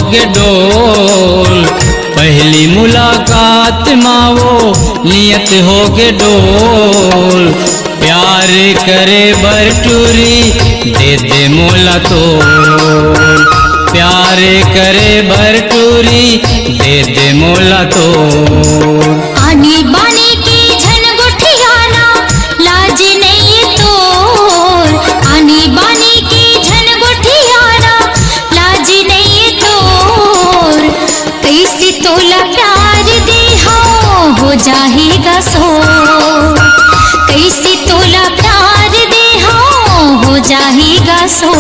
होगे डोल। पहली मुलाकात माँ वो नियत होगे डोल। प्यार करे बरटूरी दे दे मोला तोल। प्यार करे बरटूरी दे दे मोला तोल। आनी बानी की झन गुठियाना लाज नहीं तोर। आनी बानी की झन गुठियाना लाज नहीं तोर। कैसे तोला प्यार दे हो जाएगा सो। कैसे तोला प्यार दे हो जाएगा सो।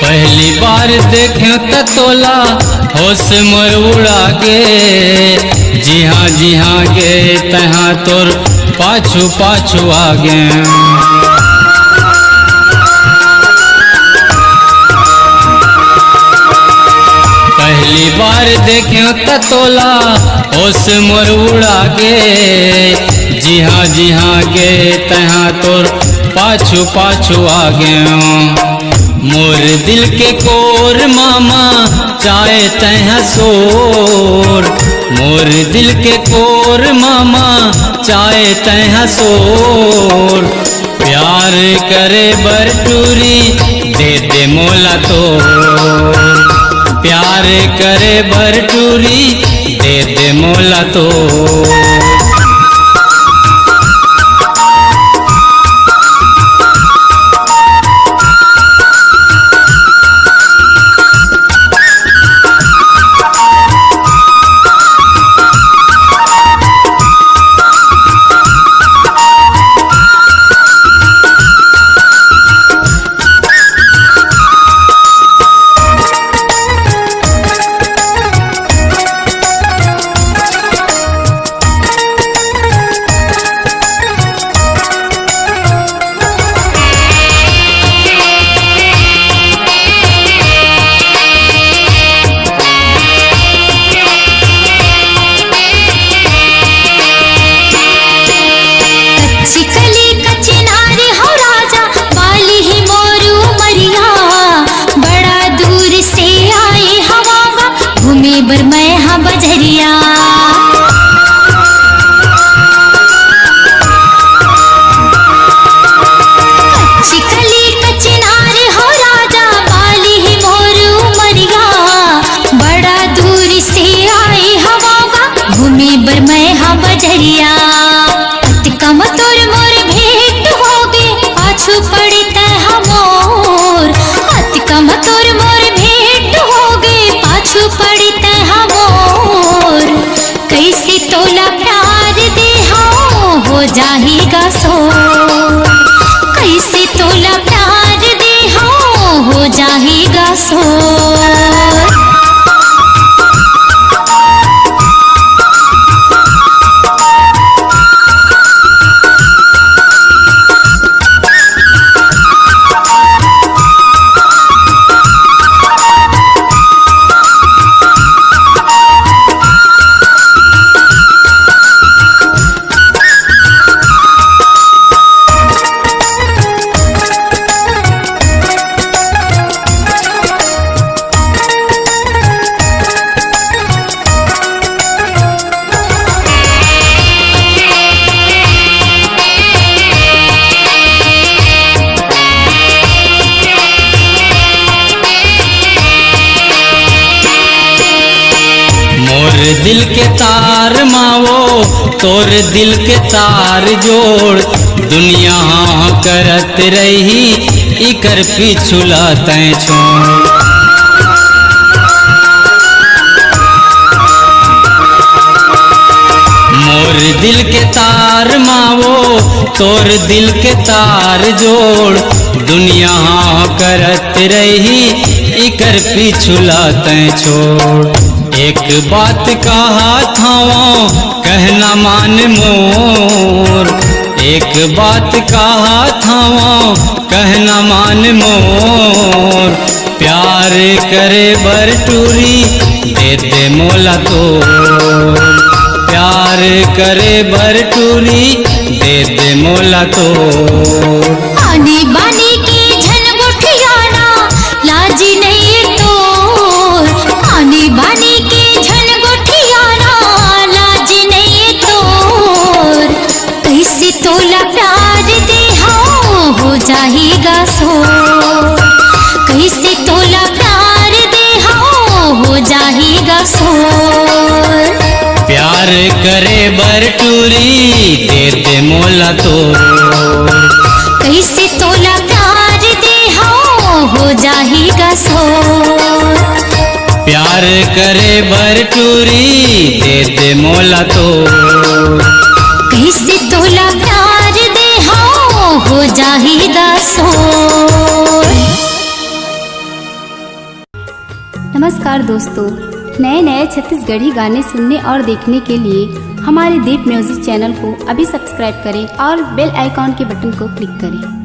पहली बार देखे त तोला होश मोर उड़ा गे। जी हाँ गे तहाँ तोर पाछू पाछू आगे। पहली बार देखे त तोला होश मोर उड़ा गे। जी हाँ गे तहाँ तोर पाछू पाछू आगे। मोर दिल के कोर मामा चाहे तह सोर। मोर दिल के कोर मामा चाहे तह सोर। प्यार करे बरटूरी दे दे मोला तोर। प्यार करे बरटूरी दे दे मोला तोर। बर मैं हाँ बजरिया। कच्ची कली कच्ची नार हो राजा बाली ही मोर उमरिया। बड़ा दूर से आए हवा घूमे बर मैं हाँ बजरिया। कम तोर मोर भेंट होगे पाछू पड़ी तह मोर। कम तोर मोर भेंट होगे पाछू पड़ी तह मोर। कैसे तोला प्यार दे हो जाएगा सो। कैसे तोला प्यार दे हो जाएगा सो। दिल के तार मावो तोर दिल के तार जोड़। दुनिया करत रही इकर पिछुला तैं छोड़। मोर दिल के तार मावो तोर दिल के तार जोड़, दुनिया हाँ करत रही इकर पिछुला तैं छोड़। एक बात कहा था कहना मान मोर, एक बात कहा था कहना मान मोर। प्यार करे बर टूरी दे दे मोला तोर, प्यार करे बर टूरी दे दे मोला तोर। आने बाने के झन गुठियाना लाजी नहीं तोर, आने बाने के झन गुठियाना लाजी नहीं तोर। कैसे तोला प्यार दे हो जाएगा सोर, कैसे तोला प्यार दे हो जाएगा सोर। प्यार करे बर टूरी दे दे मोला तोर, कैसे तोला प्यार दे हो जाएगा सोर। प्यार करे बर टूरी दे दे मोला तोर, कैसे तोला प्यार दे हो जाएगा सोर। नमस्कार दोस्तों, नए नए छत्तीसगढ़ी गाने सुनने और देखने के लिए हमारे दीप म्यूजिक चैनल को अभी सब्सक्राइब करें और बेल आइकॉन के बटन को क्लिक करें।